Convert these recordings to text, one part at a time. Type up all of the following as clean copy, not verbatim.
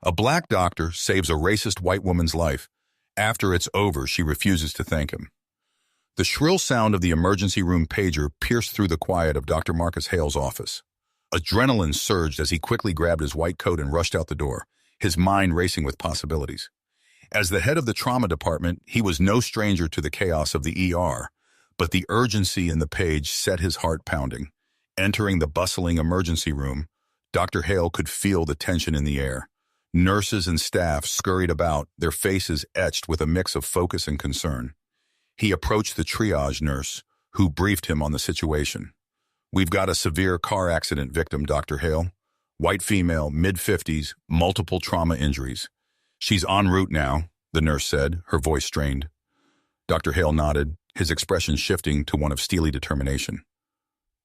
A black doctor saves a racist white woman's life. After it's over, she refuses to thank him. The shrill sound of the emergency room pager pierced through the quiet of Dr. Marcus Hale's office. Adrenaline surged as he quickly grabbed his white coat and rushed out the door, his mind racing with possibilities. As the head of the trauma department, he was no stranger to the chaos of the ER, but the urgency in the page set his heart pounding. Entering the bustling emergency room, Dr. Hale could feel the tension in the air. Nurses and staff scurried about, their faces etched with a mix of focus and concern. He approached the triage nurse, who briefed him on the situation. "We've got a severe car accident victim, Dr. Hale. White female, mid-50s, multiple trauma injuries. She's en route now," the nurse said, her voice strained. Dr. Hale nodded, his expression shifting to one of steely determination.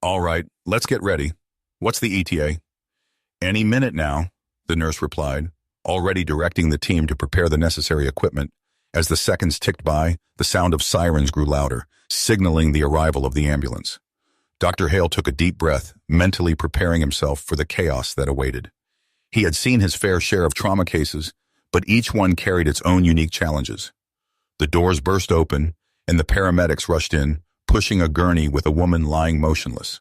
"All right, let's get ready. What's the ETA?" "Any minute now," the nurse replied, already directing the team to prepare the necessary equipment. As the seconds ticked by, the sound of sirens grew louder, signaling the arrival of the ambulance. Dr. Hale took a deep breath, mentally preparing himself for the chaos that awaited. He had seen his fair share of trauma cases, but each one carried its own unique challenges. The doors burst open, and the paramedics rushed in, pushing a gurney with a woman lying motionless.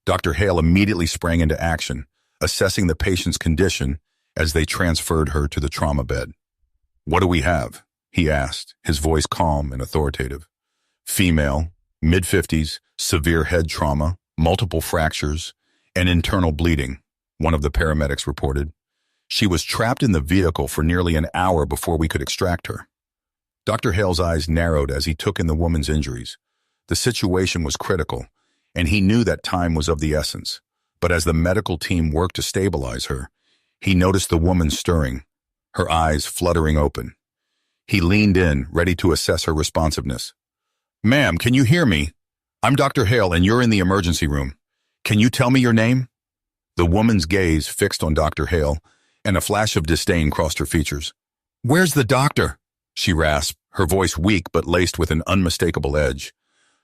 Dr. Hale immediately sprang into action, assessing the patient's condition as they transferred her to the trauma bed. "What do we have?" he asked, his voice calm and authoritative. "Female, mid-50s, severe head trauma, multiple fractures, and internal bleeding," one of the paramedics reported. "She was trapped in the vehicle for nearly an hour before we could extract her." Dr. Hale's eyes narrowed as he took in the woman's injuries. The situation was critical, and he knew that time was of the essence. But as the medical team worked to stabilize her, he noticed the woman stirring, her eyes fluttering open. He leaned in, ready to assess her responsiveness. "Ma'am, can you hear me? I'm Dr. Hale, and you're in the emergency room. Can you tell me your name?" The woman's gaze fixed on Dr. Hale, and a flash of disdain crossed her features. "Where's the doctor?" she rasped, her voice weak but laced with an unmistakable edge.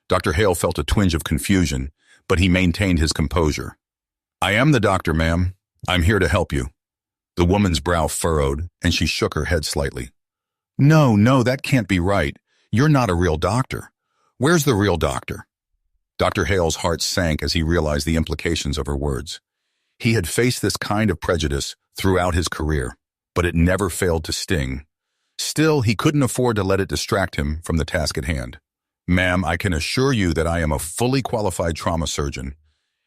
Dr. Hale felt a twinge of confusion, but he maintained his composure. "I am the doctor, ma'am. I'm here to help you." The woman's brow furrowed, and she shook her head slightly. No, that can't be right. You're not a real doctor. Where's the real doctor?" Dr. Hale's heart sank as he realized the implications of her words. He had faced this kind of prejudice throughout his career, but it never failed to sting. Still, he couldn't afford to let it distract him from the task at hand. "Ma'am, I can assure you that I am a fully qualified trauma surgeon,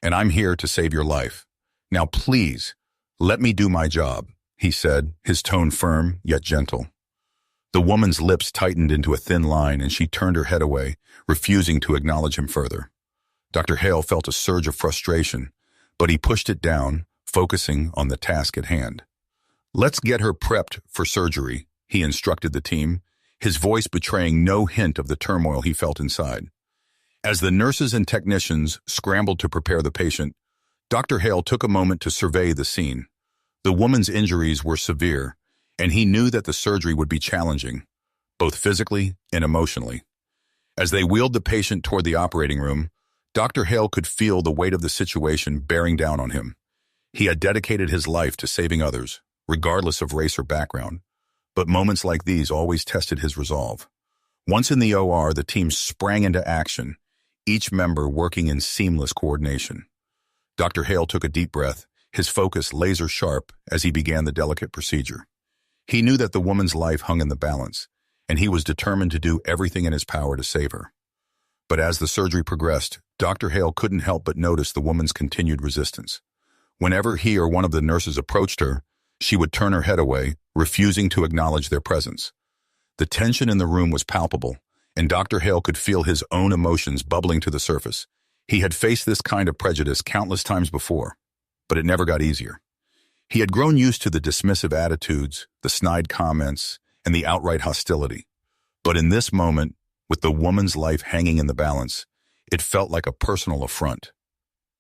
and I'm here to save your life. Now please, let me do my job," he said, his tone firm yet gentle. The woman's lips tightened into a thin line, and she turned her head away, refusing to acknowledge him further. Dr. Hale felt a surge of frustration, but he pushed it down, focusing on the task at hand. "Let's get her prepped for surgery," he instructed the team, his voice betraying no hint of the turmoil he felt inside. As the nurses and technicians scrambled to prepare the patient, Dr. Hale took a moment to survey the scene. The woman's injuries were severe, and he knew that the surgery would be challenging, both physically and emotionally. As they wheeled the patient toward the operating room, Dr. Hale could feel the weight of the situation bearing down on him. He had dedicated his life to saving others, regardless of race or background, but moments like these always tested his resolve. Once in the OR, the team sprang into action, each member working in seamless coordination. Dr. Hale took a deep breath, his focus laser-sharp as he began the delicate procedure. He knew that the woman's life hung in the balance, and he was determined to do everything in his power to save her. But as the surgery progressed, Dr. Hale couldn't help but notice the woman's continued resistance. Whenever he or one of the nurses approached her, she would turn her head away, refusing to acknowledge their presence. The tension in the room was palpable, and Dr. Hale could feel his own emotions bubbling to the surface. He had faced this kind of prejudice countless times before, but it never got easier. He had grown used to the dismissive attitudes, the snide comments, and the outright hostility. But in this moment, with the woman's life hanging in the balance, it felt like a personal affront.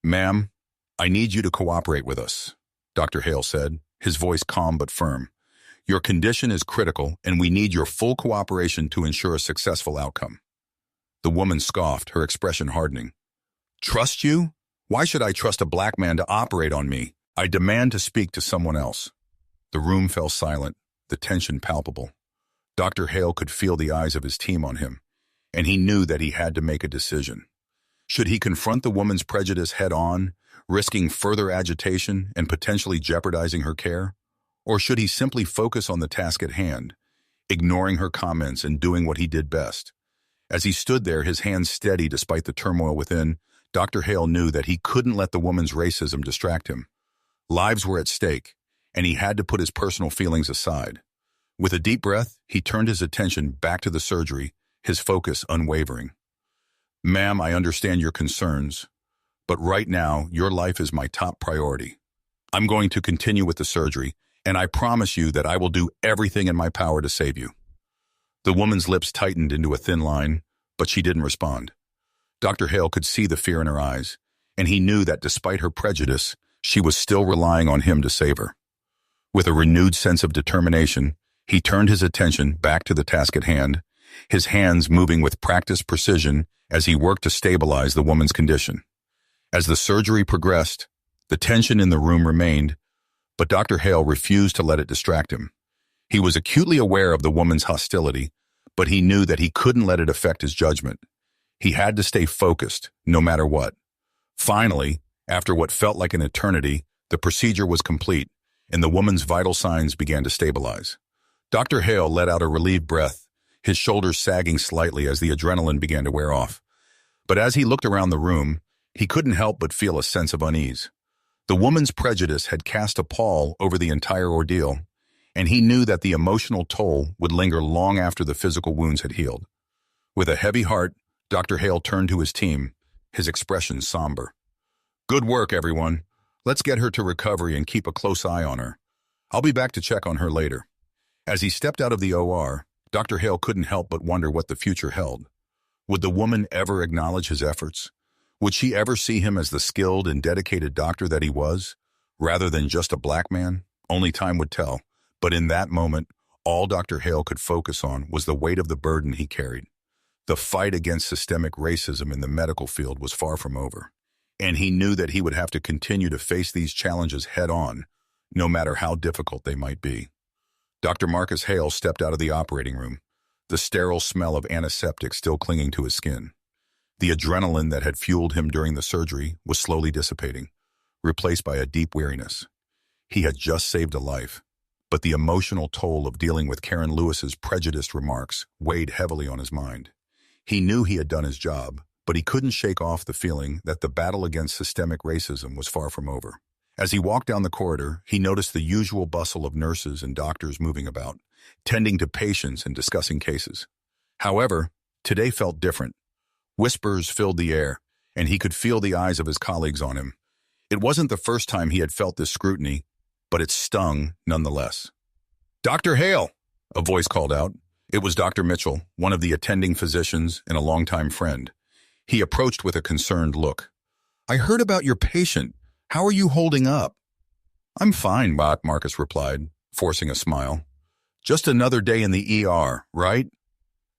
"Ma'am, I need you to cooperate with us," Dr. Hale said, his voice calm but firm. "Your condition is critical, and we need your full cooperation to ensure a successful outcome." The woman scoffed, her expression hardening. "Trust you? Why should I trust a black man to operate on me? I demand to speak to someone else." The room fell silent, the tension palpable. Dr. Hale could feel the eyes of his team on him, and he knew that he had to make a decision. Should he confront the woman's prejudice head-on, risking further agitation and potentially jeopardizing her care? Or should he simply focus on the task at hand, ignoring her comments and doing what he did best? As he stood there, his hands steady despite the turmoil within, Dr. Hale knew that he couldn't let the woman's racism distract him. Lives were at stake, and he had to put his personal feelings aside. With a deep breath, he turned his attention back to the surgery, his focus unwavering. "Ma'am, I understand your concerns, but right now, your life is my top priority. I'm going to continue with the surgery, and I promise you that I will do everything in my power to save you." The woman's lips tightened into a thin line, but she didn't respond. Dr. Hale could see the fear in her eyes, and he knew that despite her prejudice, she was still relying on him to save her. With a renewed sense of determination, he turned his attention back to the task at hand, his hands moving with practiced precision as he worked to stabilize the woman's condition. As the surgery progressed, the tension in the room remained, but Dr. Hale refused to let it distract him. He was acutely aware of the woman's hostility, but he knew that he couldn't let it affect his judgment. He had to stay focused, no matter what. Finally, after what felt like an eternity, the procedure was complete, and the woman's vital signs began to stabilize. Dr. Hale let out a relieved breath, his shoulders sagging slightly as the adrenaline began to wear off. But as he looked around the room, he couldn't help but feel a sense of unease. The woman's prejudice had cast a pall over the entire ordeal, and he knew that the emotional toll would linger long after the physical wounds had healed. With a heavy heart, Dr. Hale turned to his team, his expression somber. "Good work, everyone. Let's get her to recovery and keep a close eye on her. I'll be back to check on her later." As he stepped out of the OR, Dr. Hale couldn't help but wonder what the future held. Would the woman ever acknowledge his efforts? Would she ever see him as the skilled and dedicated doctor that he was, rather than just a black man? Only time would tell. But in that moment, all Dr. Hale could focus on was the weight of the burden he carried. The fight against systemic racism in the medical field was far from over, and he knew that he would have to continue to face these challenges head-on, no matter how difficult they might be. Dr. Marcus Hale stepped out of the operating room, the sterile smell of antiseptic still clinging to his skin. The adrenaline that had fueled him during the surgery was slowly dissipating, replaced by a deep weariness. He had just saved a life, but the emotional toll of dealing with Karen Lewis's prejudiced remarks weighed heavily on his mind. He knew he had done his job, but he couldn't shake off the feeling that the battle against systemic racism was far from over. As he walked down the corridor, he noticed the usual bustle of nurses and doctors moving about, tending to patients and discussing cases. However, today felt different. Whispers filled the air, and he could feel the eyes of his colleagues on him. It wasn't the first time he had felt this scrutiny, but it stung nonetheless. "Dr. Hale!" a voice called out. It was Dr. Mitchell, one of the attending physicians and a longtime friend. He approached with a concerned look. "I heard about your patient. How are you holding up?" "I'm fine," Marcus replied, forcing a smile. "Just another day in the ER, right?"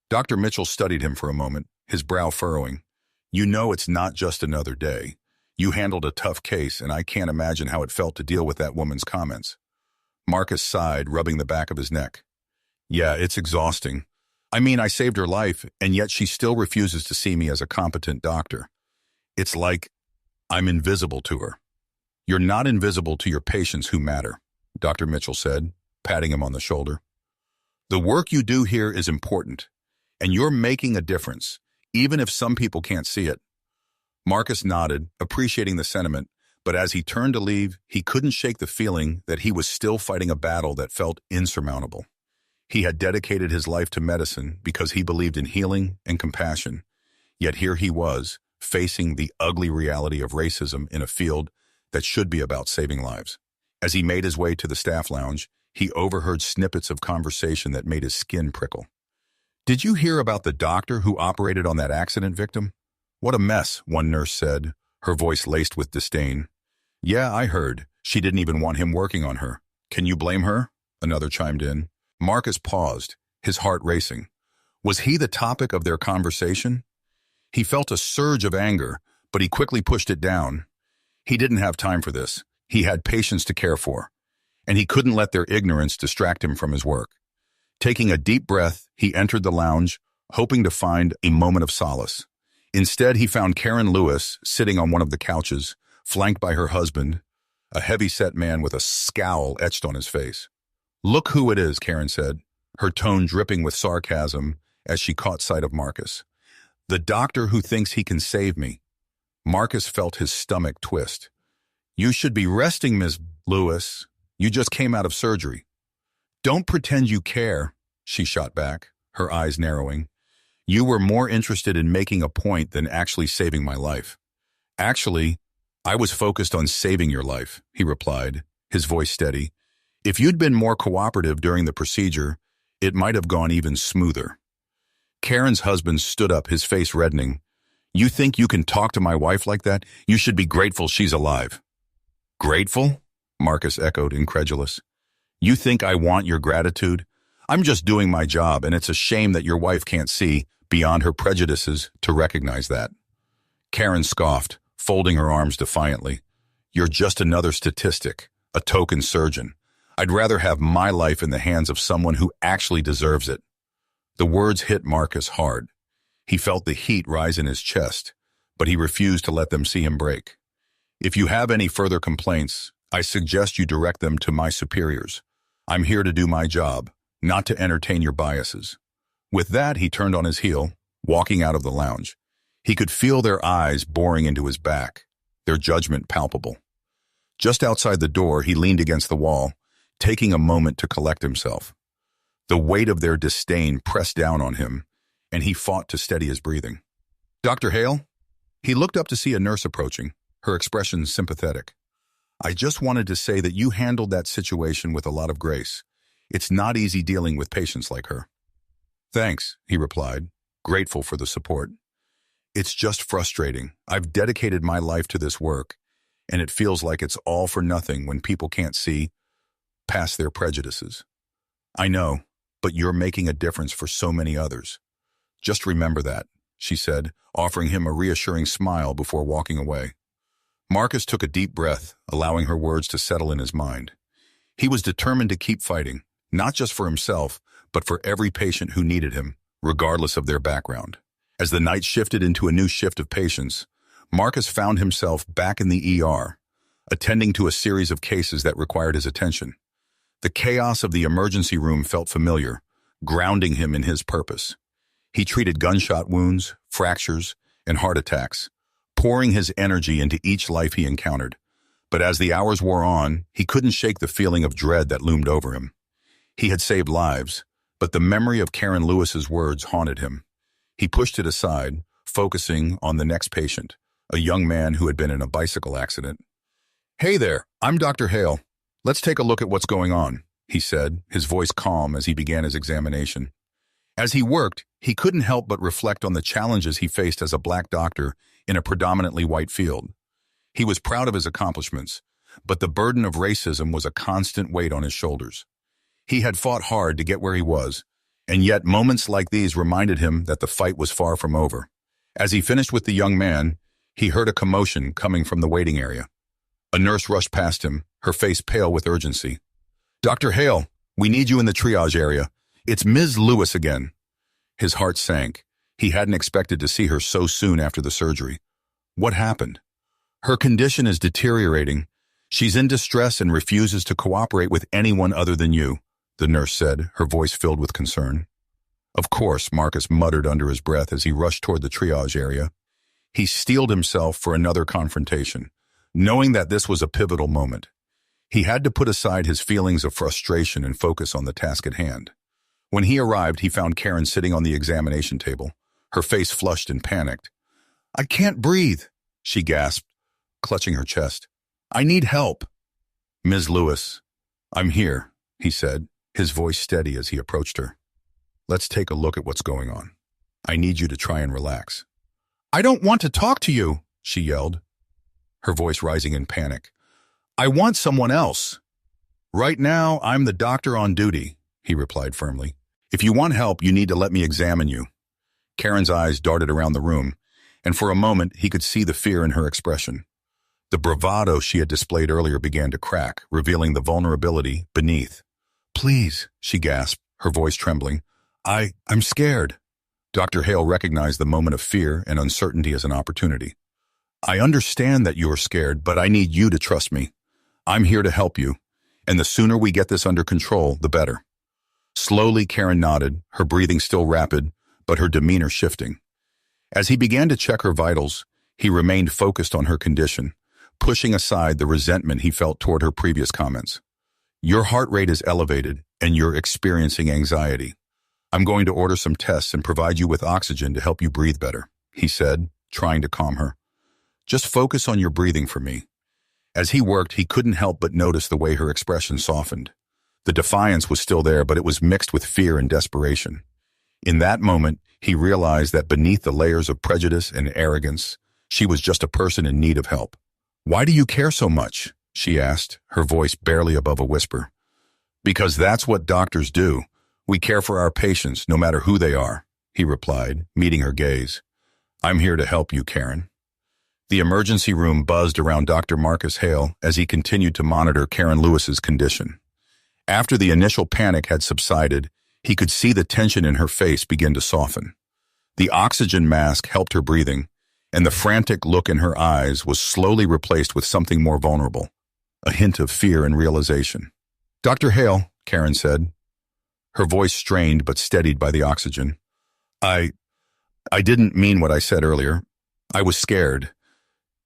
Dr. Mitchell studied him for a moment, his brow furrowing. "You know it's not just another day. You handled a tough case, and I can't imagine how it felt to deal with that woman's comments." Marcus sighed, rubbing the back of his neck. "Yeah, it's exhausting. I mean, I saved her life, and yet she still refuses to see me as a competent doctor. It's like I'm invisible to her." "You're not invisible to your patients who matter," Dr. Mitchell said, patting him on the shoulder. "The work you do here is important, and you're making a difference, even if some people can't see it." Marcus nodded, appreciating the sentiment, but as he turned to leave, he couldn't shake the feeling that he was still fighting a battle that felt insurmountable. He had dedicated his life to medicine because he believed in healing and compassion, yet here he was, facing the ugly reality of racism in a field that should be about saving lives. As he made his way to the staff lounge, he overheard snippets of conversation that made his skin prickle. "Did you hear about the doctor who operated on that accident victim? What a mess," one nurse said, her voice laced with disdain. "Yeah, I heard. She didn't even want him working on her. Can you blame her?" another chimed in. Marcus paused, his heart racing. Was he the topic of their conversation? He felt a surge of anger, but he quickly pushed it down. He didn't have time for this. He had patients to care for. and he couldn't let their ignorance distract him from his work. Taking a deep breath, he entered the lounge, hoping to find a moment of solace. Instead, he found Karen Lewis sitting on one of the couches, flanked by her husband, a heavy-set man with a scowl etched on his face. "Look who it is," Karen said, her tone dripping with sarcasm as she caught sight of Marcus. "The doctor who thinks he can save me." Marcus felt his stomach twist. "You should be resting, Miss Lewis. You just came out of surgery." "Don't pretend you care," she shot back, her eyes narrowing. "You were more interested in making a point than actually saving my life." "Actually, I was focused on saving your life," he replied, his voice steady. "If you'd been more cooperative during the procedure, it might have gone even smoother." Karen's husband stood up, his face reddening. "You think you can talk to my wife like that? You should be grateful she's alive." "Grateful?" Marcus echoed, incredulous. "You think I want your gratitude? I'm just doing my job, and it's a shame that your wife can't see beyond her prejudices to recognize that." Karen scoffed, folding her arms defiantly. "You're just another statistic, a token surgeon. I'd rather have my life in the hands of someone who actually deserves it." The words hit Marcus hard. He felt the heat rise in his chest, but he refused to let them see him break. "If you have any further complaints, I suggest you direct them to my superiors. I'm here to do my job, not to entertain your biases." With that, he turned on his heel, walking out of the lounge. He could feel their eyes boring into his back, their judgment palpable. Just outside the door, he leaned against the wall, taking a moment to collect himself. The weight of their disdain pressed down on him, and he fought to steady his breathing. "Dr. Hale?" He looked up to see a nurse approaching, her expression sympathetic. "I just wanted to say that you handled that situation with a lot of grace. It's not easy dealing with patients like her." "Thanks," he replied, grateful for the support. "It's just frustrating. I've dedicated my life to this work, and it feels like it's all for nothing when people can't see past their prejudices." "I know, but you're making a difference for so many others. Just remember that," she said, offering him a reassuring smile before walking away. Marcus took a deep breath, allowing her words to settle in his mind. He was determined to keep fighting, not just for himself, but for every patient who needed him, regardless of their background. As the night shifted into a new shift of patients, Marcus found himself back in the ER, attending to a series of cases that required his attention. The chaos of the emergency room felt familiar, grounding him in his purpose. He treated gunshot wounds, fractures, and heart attacks, pouring his energy into each life he encountered. But as the hours wore on, he couldn't shake the feeling of dread that loomed over him. He had saved lives, but the memory of Karen Lewis's words haunted him. He pushed it aside, focusing on the next patient, a young man who had been in a bicycle accident. "Hey there, I'm Dr. Hale. Let's take a look at what's going on," he said, his voice calm as he began his examination. As he worked, he couldn't help but reflect on the challenges he faced as a black doctor in a predominantly white field. He was proud of his accomplishments, but the burden of racism was a constant weight on his shoulders. He had fought hard to get where he was, and yet moments like these reminded him that the fight was far from over. As he finished with the young man, he heard a commotion coming from the waiting area. A nurse rushed past him, her face pale with urgency. "Dr. Hale, we need you in the triage area. It's Ms. Lewis again." His heart sank. He hadn't expected to see her so soon after the surgery. "What happened?" "Her condition is deteriorating. She's in distress and refuses to cooperate with anyone other than you," the nurse said, her voice filled with concern. "Of course," Marcus muttered under his breath as he rushed toward the triage area. He steeled himself for another confrontation, knowing that this was a pivotal moment. He had to put aside his feelings of frustration and focus on the task at hand. When he arrived, he found Karen sitting on the examination table, her face flushed and panicked. "I can't breathe," she gasped, clutching her chest. "I need help." "Ms. Lewis, I'm here," he said, his voice steady as he approached her. "Let's take a look at what's going on. I need you to try and relax." "I don't want to talk to you," she yelled, her voice rising in panic. "I want someone else." "Right now, I'm the doctor on duty," he replied firmly. "If you want help, you need to let me examine you." Karen's eyes darted around the room, and for a moment he could see the fear in her expression. The bravado she had displayed earlier began to crack, revealing the vulnerability beneath. "Please," she gasped, her voice trembling. I'm scared." Dr. Hale recognized the moment of fear and uncertainty as an opportunity. "I understand that you're scared, but I need you to trust me. I'm here to help you, and the sooner we get this under control, the better." Slowly, Karen nodded, her breathing still rapid, but her demeanor shifting. As he began to check her vitals, he remained focused on her condition, pushing aside the resentment he felt toward her previous comments. "Your heart rate is elevated, and you're experiencing anxiety. I'm going to order some tests and provide you with oxygen to help you breathe better," he said, trying to calm her. "Just focus on your breathing for me." As he worked, he couldn't help but notice the way her expression softened. The defiance was still there, but it was mixed with fear and desperation. In that moment, he realized that beneath the layers of prejudice and arrogance, she was just a person in need of help. "Why do you care so much?" she asked, her voice barely above a whisper. "Because that's what doctors do. We care for our patients, no matter who they are," he replied, meeting her gaze. "I'm here to help you, Karen." The emergency room buzzed around Dr. Marcus Hale as he continued to monitor Karen Lewis's condition. After the initial panic had subsided, he could see the tension in her face begin to soften. The oxygen mask helped her breathing, and the frantic look in her eyes was slowly replaced with something more vulnerable, a hint of fear and realization. "Dr. Hale," Karen said, her voice strained but steadied by the oxygen. I didn't mean what I said earlier. I was scared,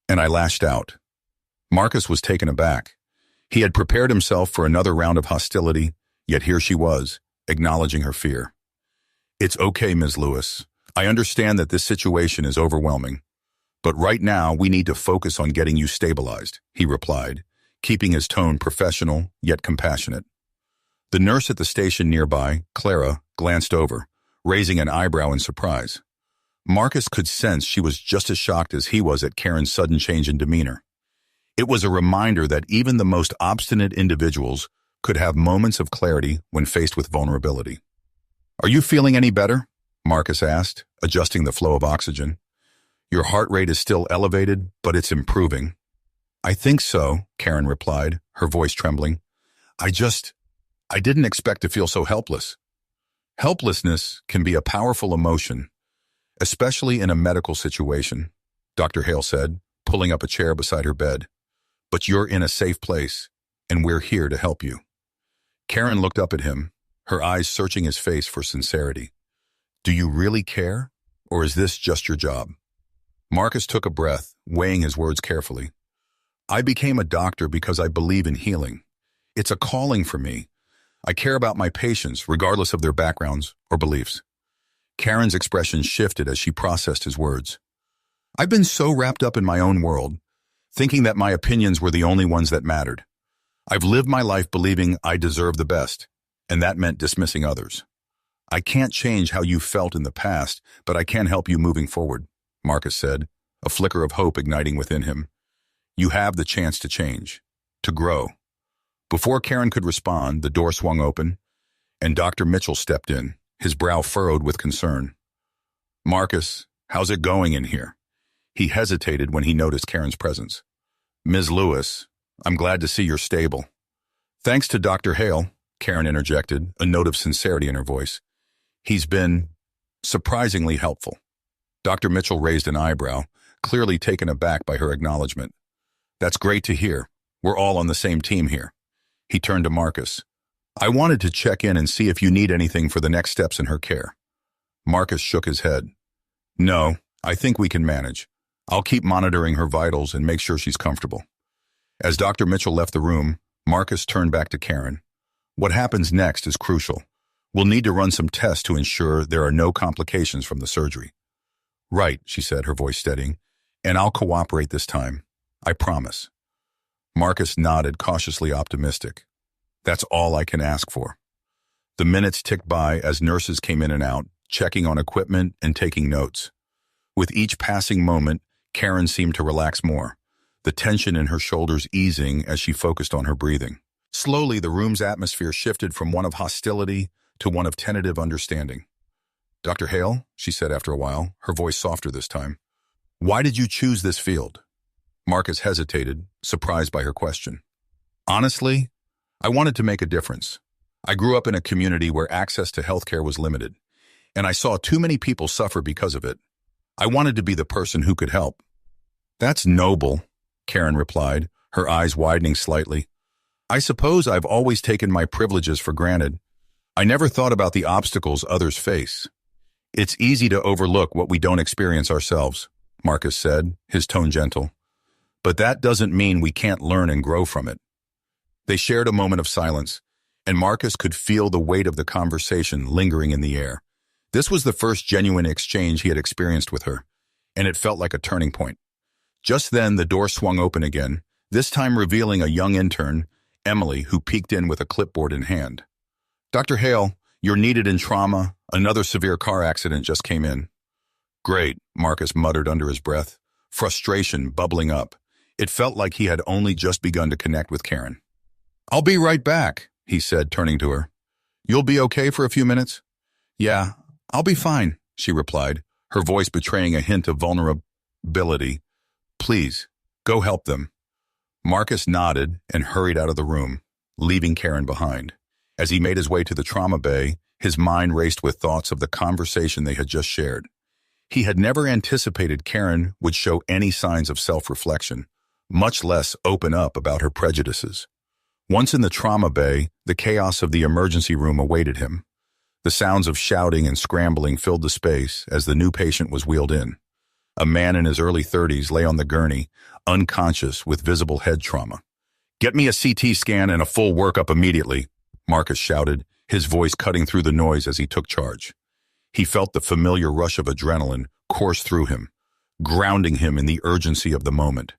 and I lashed out." Marcus was taken aback. He had prepared himself for another round of hostility, yet here she was, acknowledging her fear. "It's okay, Ms. Lewis. I understand that this situation is overwhelming. But right now, we need to focus on getting you stabilized," he replied, keeping his tone professional yet compassionate. The nurse at the station nearby, Clara, glanced over, raising an eyebrow in surprise. Marcus could sense she was just as shocked as he was at Karen's sudden change in demeanor. It was a reminder that even the most obstinate individuals could have moments of clarity when faced with vulnerability. "Are you feeling any better?" Marcus asked, adjusting the flow of oxygen. "Your heart rate is still elevated, but it's improving." "I think so," Karen replied, her voice trembling. I didn't expect to feel so helpless." Helplessness can be a powerful emotion, especially in a medical situation, Dr. Hale said, pulling up a chair beside her bed. "But you're in a safe place, and we're here to help you." Karen looked up at him, her eyes searching his face for sincerity. "Do you really care, or is this just your job?" Marcus took a breath, weighing his words carefully. "I became a doctor because I believe in healing. It's a calling for me. I care about my patients, regardless of their backgrounds or beliefs." Karen's expression shifted as she processed his words. "I've been so wrapped up in my own world, thinking that my opinions were the only ones that mattered. I've lived my life believing I deserve the best, and that meant dismissing others. I can't change how you felt in the past, but I can help you moving forward," Marcus said, a flicker of hope igniting within him. "You have the chance to change, to grow." Before Karen could respond, the door swung open, and Dr. Mitchell stepped in, his brow furrowed with concern. "Marcus, how's it going in here?" He hesitated when he noticed Karen's presence. "Ms. Lewis, I'm glad to see you're stable." "Thanks to Dr. Hale," Karen interjected, a note of sincerity in her voice. "He's been surprisingly helpful." Dr. Mitchell raised an eyebrow, clearly taken aback by her acknowledgement. "That's great to hear. We're all on the same team here." He turned to Marcus. "I wanted to check in and see if you need anything for the next steps in her care." Marcus shook his head. "No, I think we can manage. I'll keep monitoring her vitals and make sure she's comfortable." As Dr. Mitchell left the room, Marcus turned back to Karen. "What happens next is crucial. We'll need to run some tests to ensure there are no complications from the surgery." "Right," she said, her voice steadying. "And I'll cooperate this time. I promise." Marcus nodded, cautiously optimistic. "That's all I can ask for." The minutes ticked by as nurses came in and out, checking on equipment and taking notes. With each passing moment, Karen seemed to relax more, the tension in her shoulders easing as she focused on her breathing. Slowly, the room's atmosphere shifted from one of hostility to one of tentative understanding. "Dr. Hale," she said after a while, her voice softer this time, "why did you choose this field?" Marcus hesitated, surprised by her question. Honestly, I wanted to make a difference. I grew up in a community where access to healthcare was limited, and I saw too many people suffer because of it. I wanted to be the person who could help. That's noble, Karen replied, her eyes widening slightly. I suppose I've always taken my privileges for granted. I never thought about the obstacles others face. It's easy to overlook what we don't experience ourselves, Marcus said, his tone gentle. But that doesn't mean we can't learn and grow from it. They shared a moment of silence, and Marcus could feel the weight of the conversation lingering in the air. This was the first genuine exchange he had experienced with her, and it felt like a turning point. Just then, the door swung open again, this time revealing a young intern, Emily, who peeked in with a clipboard in hand. Dr. Hale, you're needed in trauma. Another severe car accident just came in. Great, Marcus muttered under his breath, frustration bubbling up. It felt like he had only just begun to connect with Karen. I'll be right back, he said, turning to her. You'll be okay for a few minutes? Yeah, I'll be fine, she replied, her voice betraying a hint of vulnerability. Please, go help them. Marcus nodded and hurried out of the room, leaving Karen behind. As he made his way to the trauma bay, his mind raced with thoughts of the conversation they had just shared. He had never anticipated Karen would show any signs of self-reflection, much less open up about her prejudices. Once in the trauma bay, the chaos of the emergency room awaited him. The sounds of shouting and scrambling filled the space as the new patient was wheeled in. A man in his early 30s lay on the gurney, unconscious with visible head trauma. Get me a CT scan and a full workup immediately, Marcus shouted, his voice cutting through the noise as he took charge. He felt the familiar rush of adrenaline course through him, grounding him in the urgency of the moment.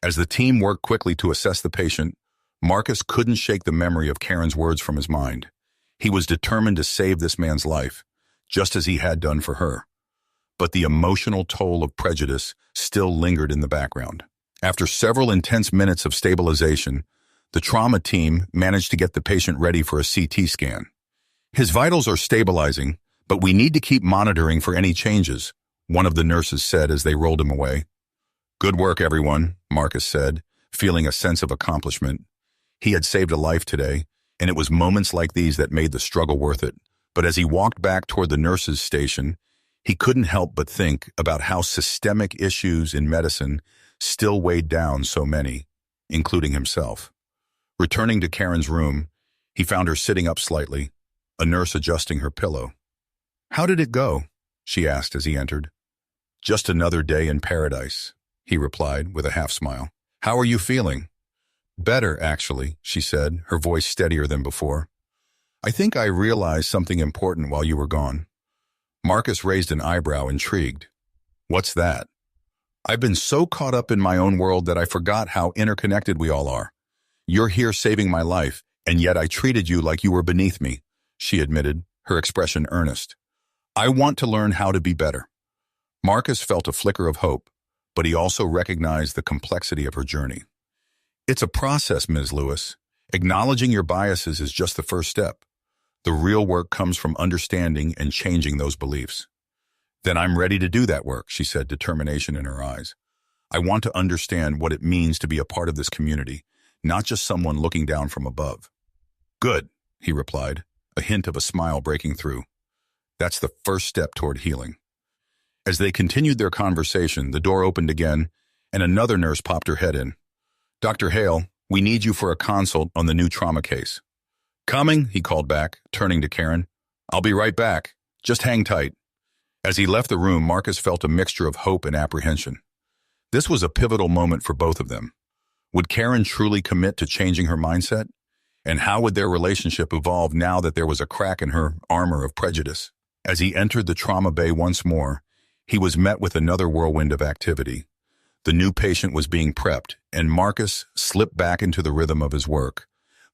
As the team worked quickly to assess the patient, Marcus couldn't shake the memory of Karen's words from his mind. He was determined to save this man's life, just as he had done for her. But the emotional toll of prejudice still lingered in the background. After several intense minutes of stabilization, the trauma team managed to get the patient ready for a CT scan. His vitals are stabilizing, but we need to keep monitoring for any changes, one of the nurses said as they rolled him away. Good work, everyone, Marcus said, feeling a sense of accomplishment. He had saved a life today, and it was moments like these that made the struggle worth it. But as he walked back toward the nurse's station, he couldn't help but think about how systemic issues in medicine still weighed down so many, including himself. Returning to Karen's room, he found her sitting up slightly, a nurse adjusting her pillow. How did it go? She asked as he entered. Just another day in paradise, he replied with a half smile. How are you feeling? Better, actually, she said, her voice steadier than before. I think I realized something important while you were gone. Marcus raised an eyebrow, intrigued. What's that? I've been so caught up in my own world that I forgot how interconnected we all are. You're here saving my life, and yet I treated you like you were beneath me, she admitted, her expression earnest. I want to learn how to be better. Marcus felt a flicker of hope, but he also recognized the complexity of her journey. It's a process, Ms. Lewis. Acknowledging your biases is just the first step. The real work comes from understanding and changing those beliefs. Then I'm ready to do that work, she said, determination in her eyes. I want to understand what it means to be a part of this community, not just someone looking down from above. Good, he replied, a hint of a smile breaking through. That's the first step toward healing. As they continued their conversation, the door opened again, and another nurse popped her head in. Dr. Hale, we need you for a consult on the new trauma case. Coming, he called back, turning to Karen. I'll be right back. Just hang tight. As he left the room, Marcus felt a mixture of hope and apprehension. This was a pivotal moment for both of them. Would Karen truly commit to changing her mindset? And how would their relationship evolve now that there was a crack in her armor of prejudice? As he entered the trauma bay once more, he was met with another whirlwind of activity. The new patient was being prepped, and Marcus slipped back into the rhythm of his work.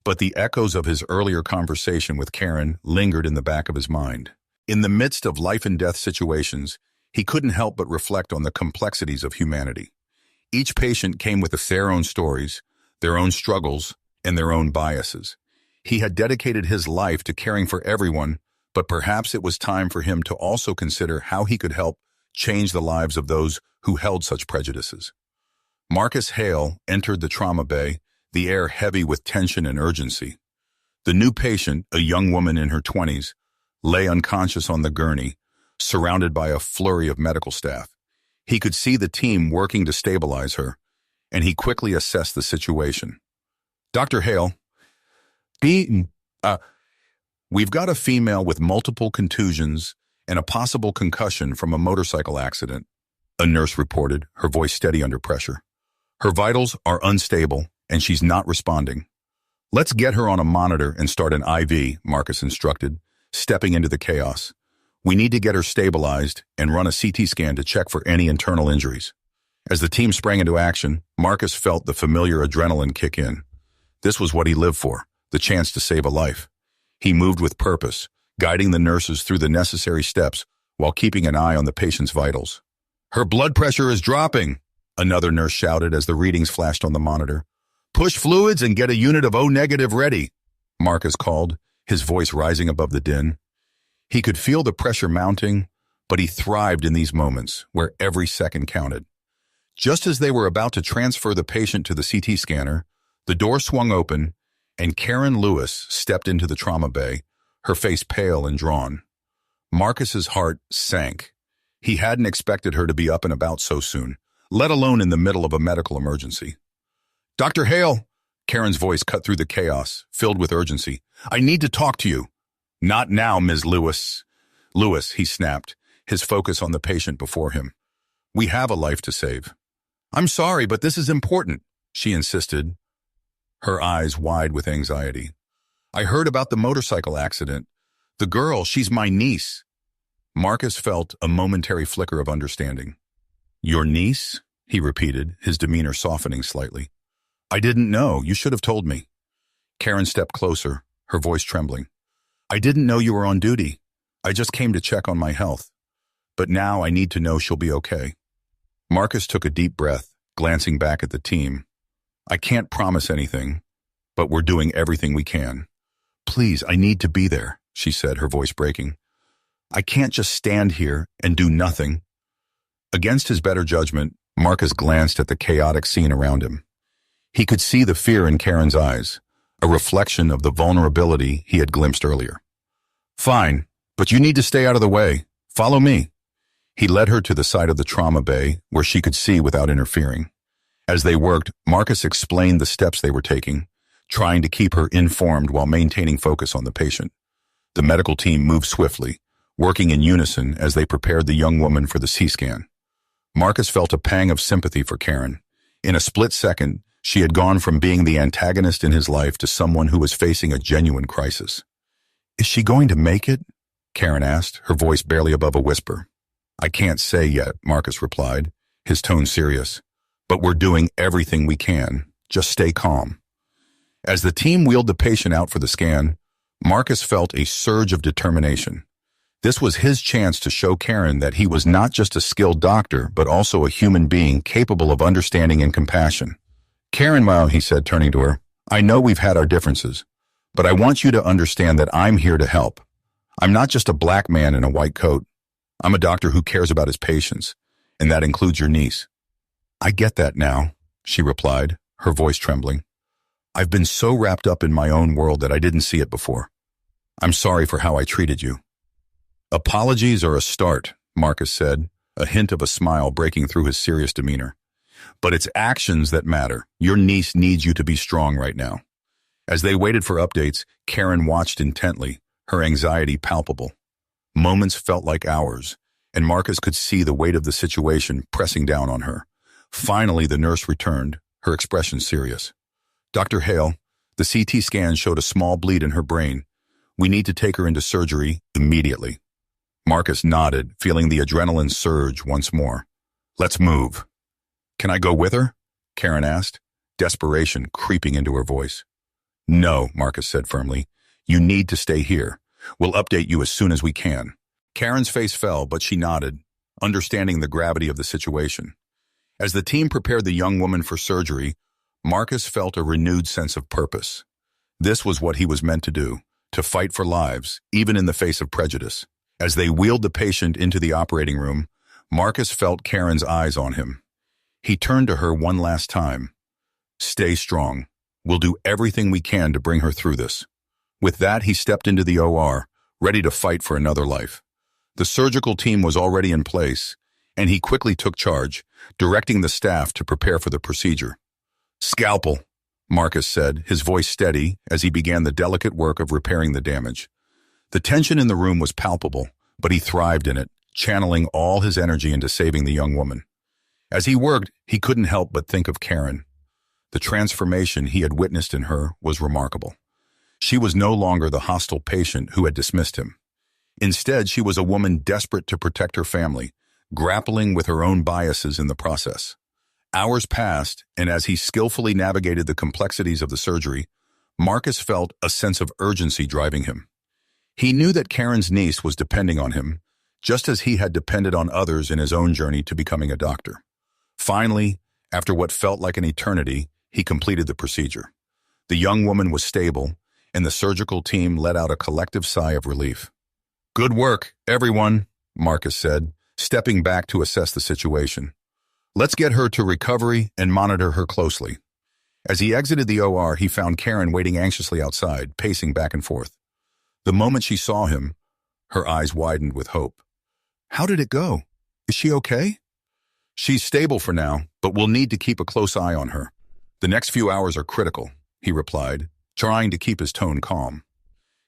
But the echoes of his earlier conversation with Karen lingered in the back of his mind. In the midst of life-and-death situations, he couldn't help but reflect on the complexities of humanity. Each patient came with their own stories, their own struggles, and their own biases. He had dedicated his life to caring for everyone, but perhaps it was time for him to also consider how he could help change the lives of those who held such prejudices. Marcus Hale entered the trauma bay, the air heavy with tension and urgency. The new patient, a young woman in her 20s, lay unconscious on the gurney, surrounded by a flurry of medical staff. He could see the team working to stabilize her, and he quickly assessed the situation. Dr. Hale, we've got a female with multiple contusions and a possible concussion from a motorcycle accident, a nurse reported, her voice steady under pressure. Her vitals are unstable, and she's not responding. Let's get her on a monitor and start an IV, Marcus instructed, stepping into the chaos. We need to get her stabilized and run a CT scan to check for any internal injuries. As the team sprang into action, Marcus felt the familiar adrenaline kick in. This was what he lived for, the chance to save a life. He moved with purpose, guiding the nurses through the necessary steps while keeping an eye on the patient's vitals. Her blood pressure is dropping, another nurse shouted as the readings flashed on the monitor. Push fluids and get a unit of O-negative ready, Marcus called, his voice rising above the din. He could feel the pressure mounting, but he thrived in these moments where every second counted. Just as they were about to transfer the patient to the CT scanner, the door swung open, and Karen Lewis stepped into the trauma bay, her face pale and drawn. Marcus's heart sank. He hadn't expected her to be up and about so soon, let alone in the middle of a medical emergency. Dr. Hale, Karen's voice cut through the chaos, filled with urgency. I need to talk to you. Not now, Ms. Lewis. Lewis, he snapped, his focus on the patient before him. We have a life to save. I'm sorry, but this is important, she insisted, her eyes wide with anxiety. I heard about the motorcycle accident. The girl, she's my niece. Marcus felt a momentary flicker of understanding. Your niece? He repeated, his demeanor softening slightly. I didn't know. You should have told me. Karen stepped closer, her voice trembling. I didn't know you were on duty. I just came to check on my health. But now I need to know she'll be okay. Marcus took a deep breath, glancing back at the team. I can't promise anything, but we're doing everything we can. Please, I need to be there, she said, her voice breaking. I can't just stand here and do nothing. Against his better judgment, Marcus glanced at the chaotic scene around him. He could see the fear in Karen's eyes, a reflection of the vulnerability he had glimpsed earlier. Fine, but you need to stay out of the way. Follow me. He led her to the side of the trauma bay where she could see without interfering. As they worked, Marcus explained the steps they were taking, trying to keep her informed while maintaining focus on the patient. The medical team moved swiftly, working in unison as they prepared the young woman for the CT scan. Marcus felt a pang of sympathy for Karen. In a split second, she had gone from being the antagonist in his life to someone who was facing a genuine crisis. Is she going to make it? Karen asked, her voice barely above a whisper. I can't say yet, Marcus replied, his tone serious. But we're doing everything we can. Just stay calm. As the team wheeled the patient out for the scan, Marcus felt a surge of determination. This was his chance to show Karen that he was not just a skilled doctor, but also a human being capable of understanding and compassion. Karen, he said, turning to her, I know we've had our differences, but I want you to understand that I'm here to help. I'm not just a black man in a white coat. I'm a doctor who cares about his patients, and that includes your niece. I get that now, she replied, her voice trembling. I've been so wrapped up in my own world that I didn't see it before. I'm sorry for how I treated you. Apologies are a start, Marcus said, a hint of a smile breaking through his serious demeanor. But it's actions that matter. Your niece needs you to be strong right now. As they waited for updates, Karen watched intently, her anxiety palpable. Moments felt like hours, and Marcus could see the weight of the situation pressing down on her. Finally, the nurse returned, her expression serious. Dr. Hale, the CT scan showed a small bleed in her brain. We need to take her into surgery immediately. Marcus nodded, feeling the adrenaline surge once more. Let's move. Can I go with her? Karen asked, desperation creeping into her voice. No, Marcus said firmly. You need to stay here. We'll update you as soon as we can. Karen's face fell, but she nodded, understanding the gravity of the situation. As the team prepared the young woman for surgery, Marcus felt a renewed sense of purpose. This was what he was meant to do, to fight for lives, even in the face of prejudice. As they wheeled the patient into the operating room, Marcus felt Karen's eyes on him. He turned to her one last time. Stay strong. We'll do everything we can to bring her through this. With that, he stepped into the OR, ready to fight for another life. The surgical team was already in place, and he quickly took charge, directing the staff to prepare for the procedure. Scalpel, Marcus said, his voice steady as he began the delicate work of repairing the damage. The tension in the room was palpable, but he thrived in it, channeling all his energy into saving the young woman. As he worked, he couldn't help but think of Karen. The transformation he had witnessed in her was remarkable. She was no longer the hostile patient who had dismissed him. Instead, she was a woman desperate to protect her family, grappling with her own biases in the process. Hours passed, and as he skillfully navigated the complexities of the surgery, Marcus felt a sense of urgency driving him. He knew that Karen's niece was depending on him, just as he had depended on others in his own journey to becoming a doctor. Finally, after what felt like an eternity, he completed the procedure. The young woman was stable, and the surgical team let out a collective sigh of relief. "Good work, everyone," Marcus said, stepping back to assess the situation. "Let's get her to recovery and monitor her closely." As he exited the OR, he found Karen waiting anxiously outside, pacing back and forth. The moment she saw him, her eyes widened with hope. "How did it go? Is she okay?" "She's stable for now, but we'll need to keep a close eye on her. The next few hours are critical," he replied, trying to keep his tone calm.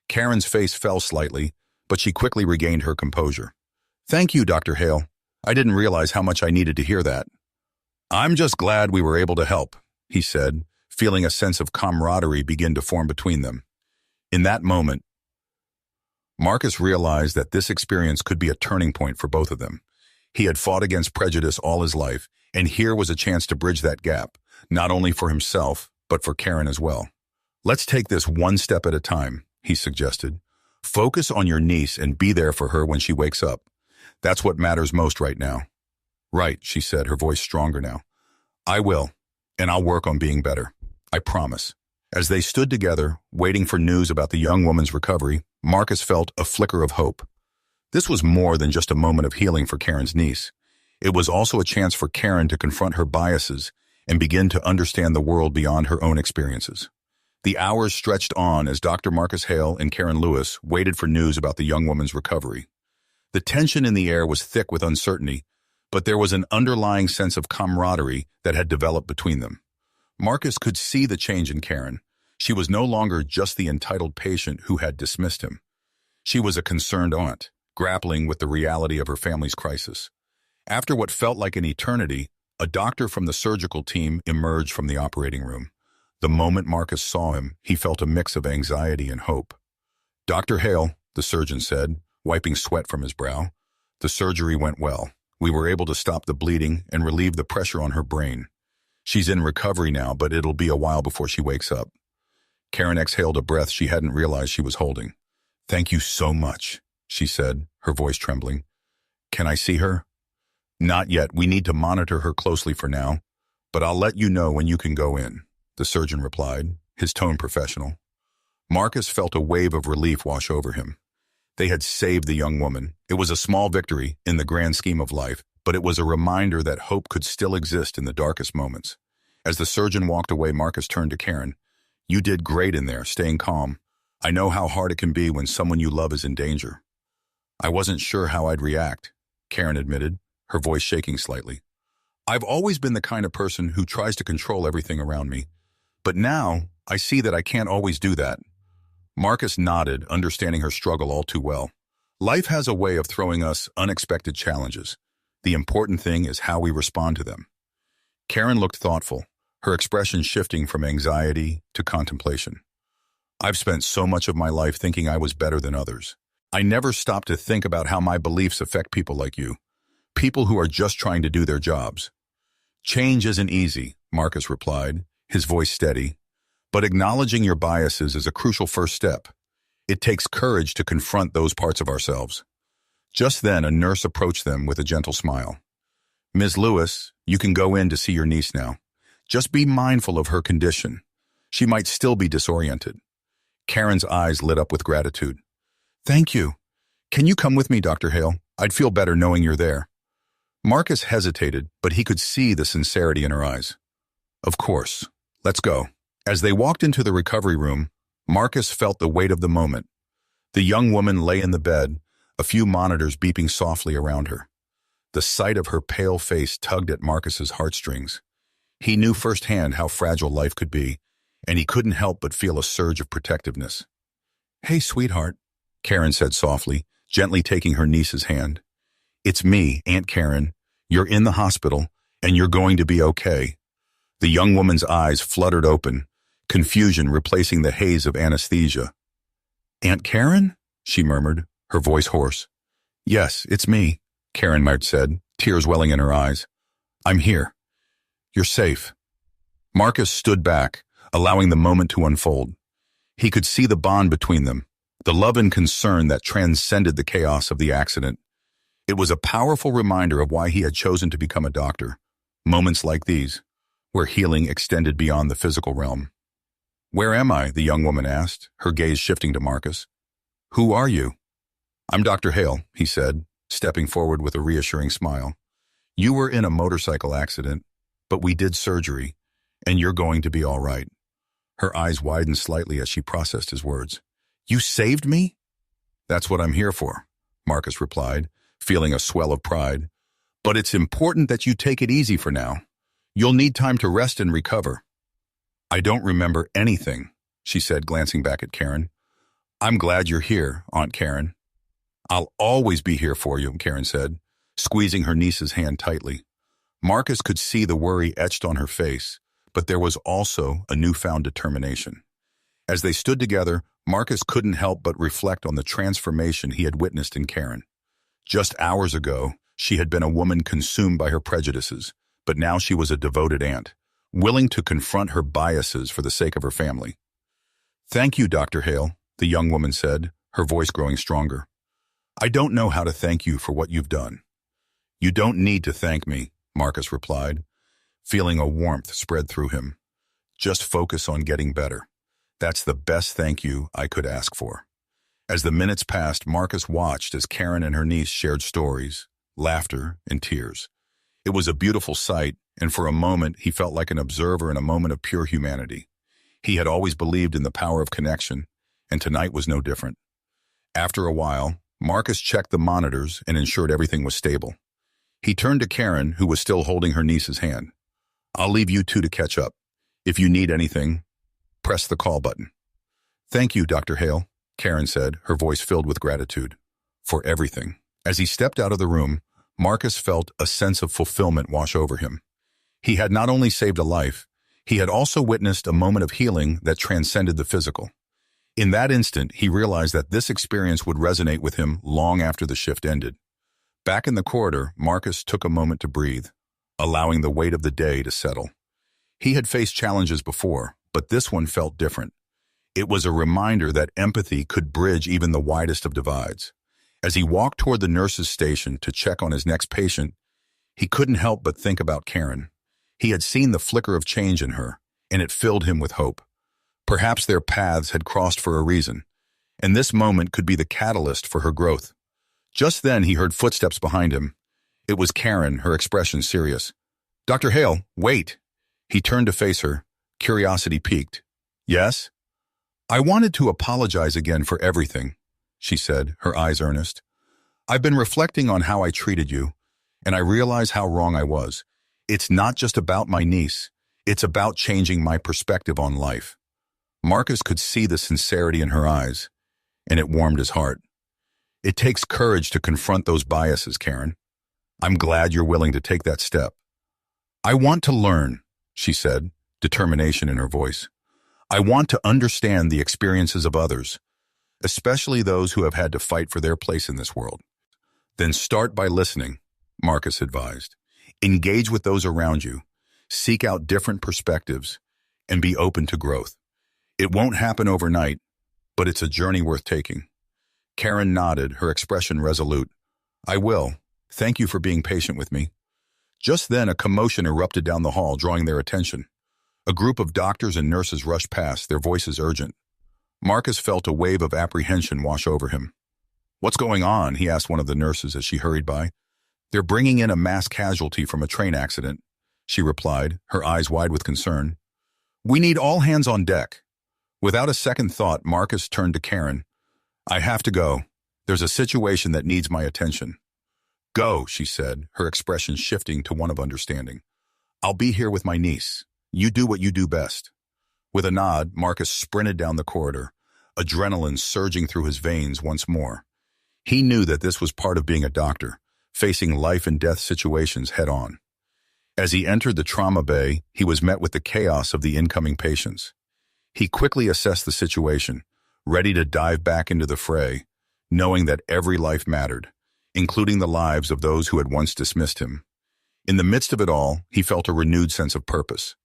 Karen's face fell slightly, but she quickly regained her composure. "Thank you, Dr. Hale. I didn't realize how much I needed to hear that." "I'm just glad we were able to help," he said, feeling a sense of camaraderie begin to form between them. In that moment, Marcus realized that this experience could be a turning point for both of them. He had fought against prejudice all his life, and here was a chance to bridge that gap, not only for himself, but for Karen as well. "Let's take this one step at a time," he suggested. "Focus on your niece and be there for her when she wakes up. That's what matters most right now." "Right," she said, her voice stronger now. "I will, and I'll work on being better. I promise." As they stood together, waiting for news about the young woman's recovery, Marcus felt a flicker of hope. This was more than just a moment of healing for Karen's niece. It was also a chance for Karen to confront her biases and begin to understand the world beyond her own experiences. The hours stretched on as Dr. Marcus Hale and Karen Lewis waited for news about the young woman's recovery. The tension in the air was thick with uncertainty, but there was an underlying sense of camaraderie that had developed between them. Marcus could see the change in Karen. She was no longer just the entitled patient who had dismissed him. She was a concerned aunt, grappling with the reality of her family's crisis. After what felt like an eternity, a doctor from the surgical team emerged from the operating room. The moment Marcus saw him, he felt a mix of anxiety and hope. "Dr. Hale," the surgeon said, wiping sweat from his brow, "the surgery went well. We were able to stop the bleeding and relieve the pressure on her brain. She's in recovery now, but it'll be a while before she wakes up." Karen exhaled a breath she hadn't realized she was holding. "Thank you so much," she said, her voice trembling. "Can I see her?" "Not yet. We need to monitor her closely for now, but I'll let you know when you can go in," the surgeon replied, his tone professional. Marcus felt a wave of relief wash over him. They had saved the young woman. It was a small victory in the grand scheme of life, but it was a reminder that hope could still exist in the darkest moments. As the surgeon walked away, Marcus turned to Karen. "You did great in there, staying calm. I know how hard it can be when someone you love is in danger." "I wasn't sure how I'd react," Karen admitted, her voice shaking slightly. "I've always been the kind of person who tries to control everything around me. But now, I see that I can't always do that." Marcus nodded, understanding her struggle all too well. Life has a way of throwing us unexpected challenges. The important thing is how we respond to them. Karen looked thoughtful, her expression shifting from anxiety to contemplation. "I've spent so much of my life thinking I was better than others. I never stopped to think about how my beliefs affect people like you, people who are just trying to do their jobs." "Change isn't easy," Marcus replied, his voice steady. "But acknowledging your biases is a crucial first step. It takes courage to confront those parts of ourselves." Just then, a nurse approached them with a gentle smile. "Ms. Lewis, you can go in to see your niece now. Just be mindful of her condition. She might still be disoriented." Karen's eyes lit up with gratitude. "Thank you. Can you come with me, Dr. Hale? I'd feel better knowing you're there." Marcus hesitated, but he could see the sincerity in her eyes. Of course. Let's go. As they walked into the recovery room, Marcus felt the weight of the moment. The young woman lay in the bed, a few monitors beeping softly around her. The sight of her pale face tugged at Marcus's heartstrings. He knew firsthand how fragile life could be, and he couldn't help but feel a surge of protectiveness. "Hey, sweetheart," Karen said softly, gently taking her niece's hand. "It's me, Aunt Karen. You're in the hospital, and you're going to be okay." The young woman's eyes fluttered open, confusion replacing the haze of anesthesia. "Aunt Karen?" she murmured, her voice hoarse. "Yes, it's me," Karen Myrt said, tears welling in her eyes. "I'm here. You're safe." Marcus stood back, allowing the moment to unfold. He could see the bond between them, the love and concern that transcended the chaos of the accident. It was a powerful reminder of why he had chosen to become a doctor. Moments like these, where healing extended beyond the physical realm. "Where am I?" the young woman asked, her gaze shifting to Marcus. "Who are you?" "I'm Dr. Hale," he said, stepping forward with a reassuring smile. "You were in a motorcycle accident, but we did surgery, and you're going to be all right." Her eyes widened slightly as she processed his words. "You saved me?" "That's what I'm here for," Marcus replied, feeling a swell of pride. "But it's important that you take it easy for now. You'll need time to rest and recover." "I don't remember anything," she said, glancing back at Karen. "I'm glad you're here, Aunt Karen." "I'll always be here for you," Karen said, squeezing her niece's hand tightly. Marcus could see the worry etched on her face, but there was also a newfound determination. As they stood together, Marcus couldn't help but reflect on the transformation he had witnessed in Karen. Just hours ago, she had been a woman consumed by her prejudices, but now she was a devoted aunt, willing to confront her biases for the sake of her family. "Thank you, Dr. Hale," the young woman said, her voice growing stronger. "I don't know how to thank you for what you've done." "You don't need to thank me," Marcus replied, feeling a warmth spread through him. "Just focus on getting better. That's the best thank you I could ask for." As the minutes passed, Marcus watched as Karen and her niece shared stories, laughter, and tears. It was a beautiful sight, and for a moment he felt like an observer in a moment of pure humanity. He had always believed in the power of connection, and tonight was no different. After a while, Marcus checked the monitors and ensured everything was stable. He turned to Karen, who was still holding her niece's hand. "I'll leave you two to catch up. If you need anything, press the call button." "Thank you, Dr. Hale," Karen said, her voice filled with gratitude. "For everything." As he stepped out of the room, Marcus felt a sense of fulfillment wash over him. He had not only saved a life, he had also witnessed a moment of healing that transcended the physical. In that instant, he realized that this experience would resonate with him long after the shift ended. Back in the corridor, Marcus took a moment to breathe, allowing the weight of the day to settle. He had faced challenges before, but this one felt different. It was a reminder that empathy could bridge even the widest of divides. As he walked toward the nurse's station to check on his next patient, he couldn't help but think about Karen. He had seen the flicker of change in her, and it filled him with hope. Perhaps their paths had crossed for a reason, and this moment could be the catalyst for her growth. Just then he heard footsteps behind him. It was Karen, her expression serious. "Dr. Hale, wait." He turned to face her, curiosity piqued. "Yes?" "I wanted to apologize again for everything," she said, her eyes earnest. "I've been reflecting on how I treated you, and I realize how wrong I was. It's not just about my niece. It's about changing my perspective on life." Marcus could see the sincerity in her eyes, and it warmed his heart. "It takes courage to confront those biases, Karen. I'm glad you're willing to take that step." "I want to learn," she said, determination in her voice. "I want to understand the experiences of others, especially those who have had to fight for their place in this world." "Then start by listening," Marcus advised. "Engage with those around you, seek out different perspectives, and be open to growth. It won't happen overnight, but it's a journey worth taking." Karen nodded, her expression resolute. "I will. Thank you for being patient with me." Just then, a commotion erupted down the hall, drawing their attention. A group of doctors and nurses rushed past, their voices urgent. Marcus felt a wave of apprehension wash over him. "What's going on?" he asked one of the nurses as she hurried by. They're bringing in a mass casualty from a train accident, she replied, her eyes wide with concern. We need all hands on deck. Without a second thought, Marcus turned to Karen. I have to go. There's a situation that needs my attention. Go, she said, her expression shifting to one of understanding. I'll be here with my niece. You do what you do best. With a nod, Marcus sprinted down the corridor, adrenaline surging through his veins once more. He knew that this was part of being a doctor, facing life and death situations head on. As he entered the trauma bay, he was met with the chaos of the incoming patients. He quickly assessed the situation, ready to dive back into the fray, knowing that every life mattered, including the lives of those who had once dismissed him. In the midst of it all, he felt a renewed sense of purpose.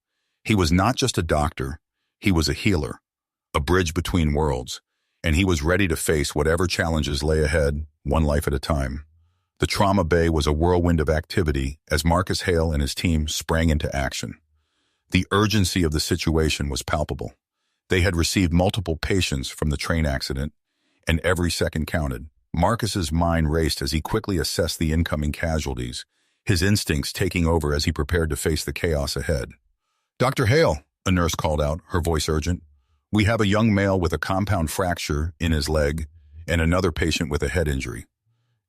He was not just a doctor, he was a healer, a bridge between worlds, and he was ready to face whatever challenges lay ahead, one life at a time. The trauma bay was a whirlwind of activity as Marcus Hale and his team sprang into action. The urgency of the situation was palpable. They had received multiple patients from the train accident, and every second counted. Marcus's mind raced as he quickly assessed the incoming casualties, his instincts taking over as he prepared to face the chaos ahead. Dr. Hale, a nurse called out, her voice urgent. We have a young male with a compound fracture in his leg and another patient with a head injury.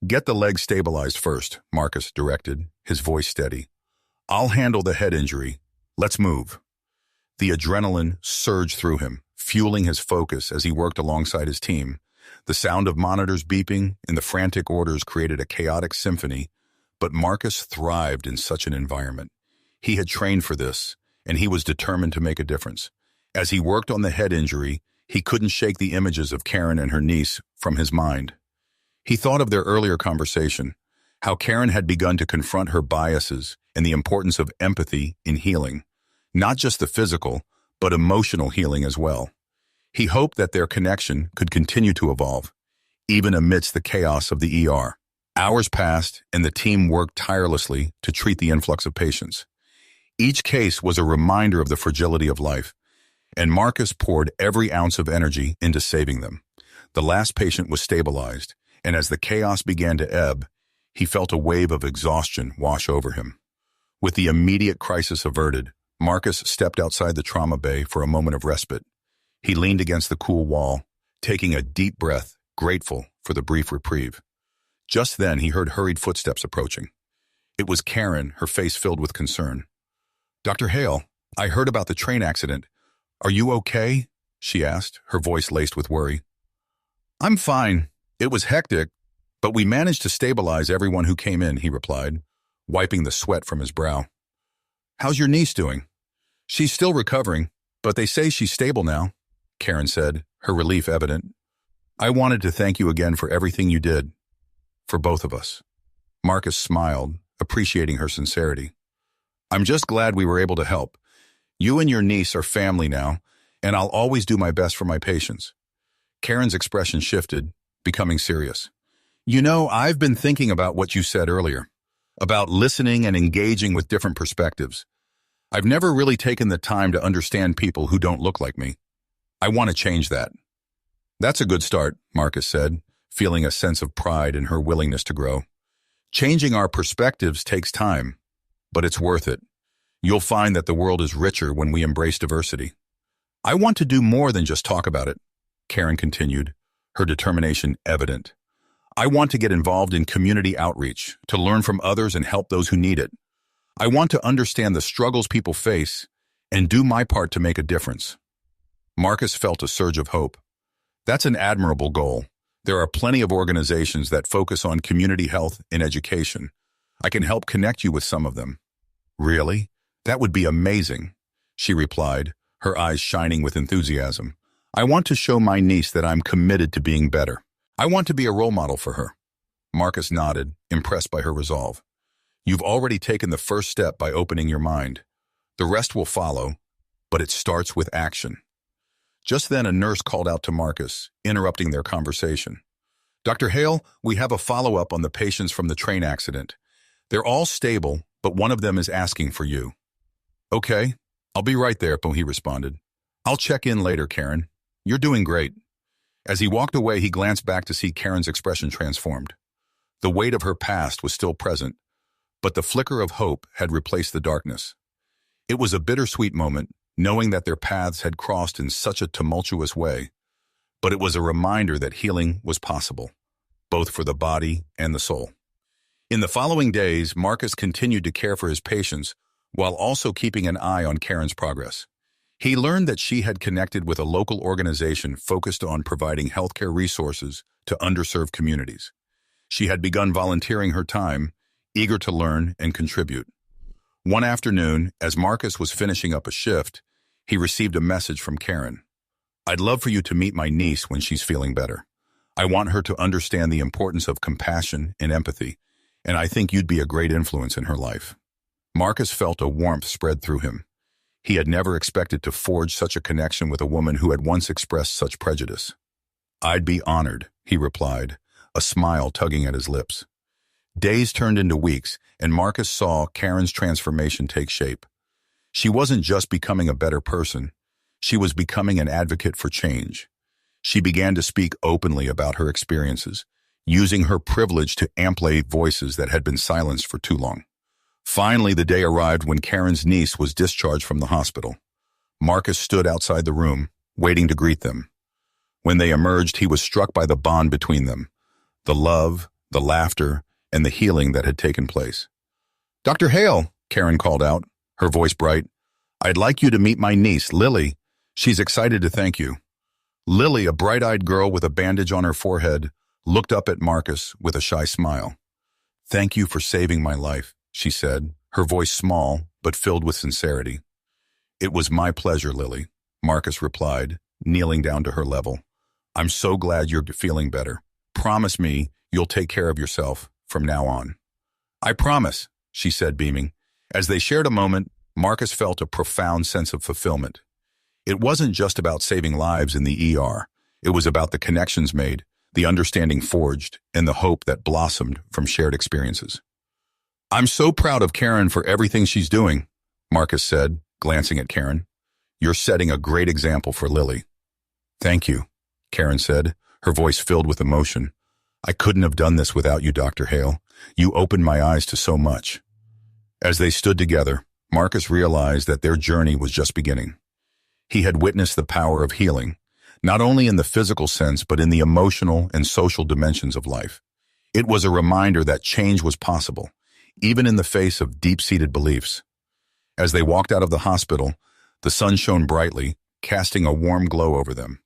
Get the leg stabilized first, Marcus directed, his voice steady. I'll handle the head injury. Let's move. The adrenaline surged through him, fueling his focus as he worked alongside his team. The sound of monitors beeping and the frantic orders created a chaotic symphony, but Marcus thrived in such an environment. He had trained for this, and he was determined to make a difference. As he worked on the head injury, he couldn't shake the images of Karen and her niece from his mind. He thought of their earlier conversation, how Karen had begun to confront her biases and the importance of empathy in healing, not just the physical, but emotional healing as well. He hoped that their connection could continue to evolve, even amidst the chaos of the ER. Hours passed, and the team worked tirelessly to treat the influx of patients. Each case was a reminder of the fragility of life, and Marcus poured every ounce of energy into saving them. The last patient was stabilized, and as the chaos began to ebb, he felt a wave of exhaustion wash over him. With the immediate crisis averted, Marcus stepped outside the trauma bay for a moment of respite. He leaned against the cool wall, taking a deep breath, grateful for the brief reprieve. Just then, he heard hurried footsteps approaching. It was Karen, her face filled with concern. Dr. Hale, I heard about the train accident. Are you okay? She asked, her voice laced with worry. I'm fine. It was hectic, but we managed to stabilize everyone who came in, he replied, wiping the sweat from his brow. How's your niece doing? She's still recovering, but they say she's stable now, Karen said, her relief evident. I wanted to thank you again for everything you did, for both of us. Marcus smiled, appreciating her sincerity. I'm just glad we were able to help. You and your niece are family now, and I'll always do my best for my patients. Karen's expression shifted, becoming serious. You know, I've been thinking about what you said earlier, about listening and engaging with different perspectives. I've never really taken the time to understand people who don't look like me. I want to change that. That's a good start, Marcus said, feeling a sense of pride in her willingness to grow. Changing our perspectives takes time, but it's worth it. You'll find that the world is richer when we embrace diversity. I want to do more than just talk about it, Karen continued, her determination evident. I want to get involved in community outreach, to learn from others and help those who need it. I want to understand the struggles people face and do my part to make a difference. Marcus felt a surge of hope. That's an admirable goal. There are plenty of organizations that focus on community health and education. I can help connect you with some of them. Really? That would be amazing, she replied, her eyes shining with enthusiasm. I want to show my niece that I'm committed to being better. I want to be a role model for her. Marcus nodded, impressed by her resolve. You've already taken the first step by opening your mind. The rest will follow, but it starts with action. Just then, a nurse called out to Marcus, interrupting their conversation. Dr. Hale, we have a follow-up on the patients from the train accident. They're all stable, but one of them is asking for you. Okay, I'll be right there, he responded. I'll check in later, Karen. You're doing great. As he walked away, he glanced back to see Karen's expression transformed. The weight of her past was still present, but the flicker of hope had replaced the darkness. It was a bittersweet moment, knowing that their paths had crossed in such a tumultuous way, but it was a reminder that healing was possible, both for the body and the soul. In the following days, Marcus continued to care for his patients while also keeping an eye on Karen's progress. He learned that she had connected with a local organization focused on providing healthcare resources to underserved communities. She had begun volunteering her time, eager to learn and contribute. One afternoon, as Marcus was finishing up a shift, he received a message from Karen. "I'd love for you to meet my niece when she's feeling better. I want her to understand the importance of compassion and empathy, and I think you'd be a great influence in her life." Marcus felt a warmth spread through him. He had never expected to forge such a connection with a woman who had once expressed such prejudice. "I'd be honored," he replied, a smile tugging at his lips. Days turned into weeks, and Marcus saw Karen's transformation take shape. She wasn't just becoming a better person, she was becoming an advocate for change. She began to speak openly about her experiences, using her privilege to amplify voices that had been silenced for too long. Finally, the day arrived when Karen's niece was discharged from the hospital. Marcus stood outside the room, waiting to greet them. When they emerged, he was struck by the bond between them, the love, the laughter, and the healing that had taken place. "Dr. Hale," Karen called out, her voice bright, "I'd like you to meet my niece, Lily. She's excited to thank you." Lily, a bright-eyed girl with a bandage on her forehead, looked up at Marcus with a shy smile. "Thank you for saving my life," she said, her voice small but filled with sincerity. "It was my pleasure, Lily," Marcus replied, kneeling down to her level. "I'm so glad you're feeling better. Promise me you'll take care of yourself from now on." "I promise," she said, beaming. As they shared a moment, Marcus felt a profound sense of fulfillment. It wasn't just about saving lives in the ER. It was about the connections made, the understanding forged, and the hope that blossomed from shared experiences. "I'm so proud of Karen for everything she's doing," Marcus said, glancing at Karen. "You're setting a great example for Lily." "Thank you," Karen said, her voice filled with emotion. "I couldn't have done this without you, Dr. Hale. You opened my eyes to so much." As they stood together, Marcus realized that their journey was just beginning. He had witnessed the power of healing, not only in the physical sense but in the emotional and social dimensions of life. It was a reminder that change was possible, even in the face of deep-seated beliefs. As they walked out of the hospital, the sun shone brightly, casting a warm glow over them.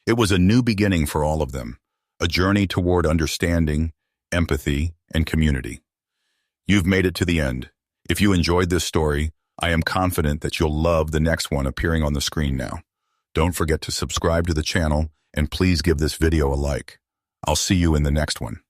It was a new beginning for all of them, a journey toward understanding, empathy, and community. You've made it to the end. If you enjoyed this story, I am confident that you'll love the next one appearing on the screen now. Don't forget to subscribe to the channel, and please give this video a like. I'll see you in the next one.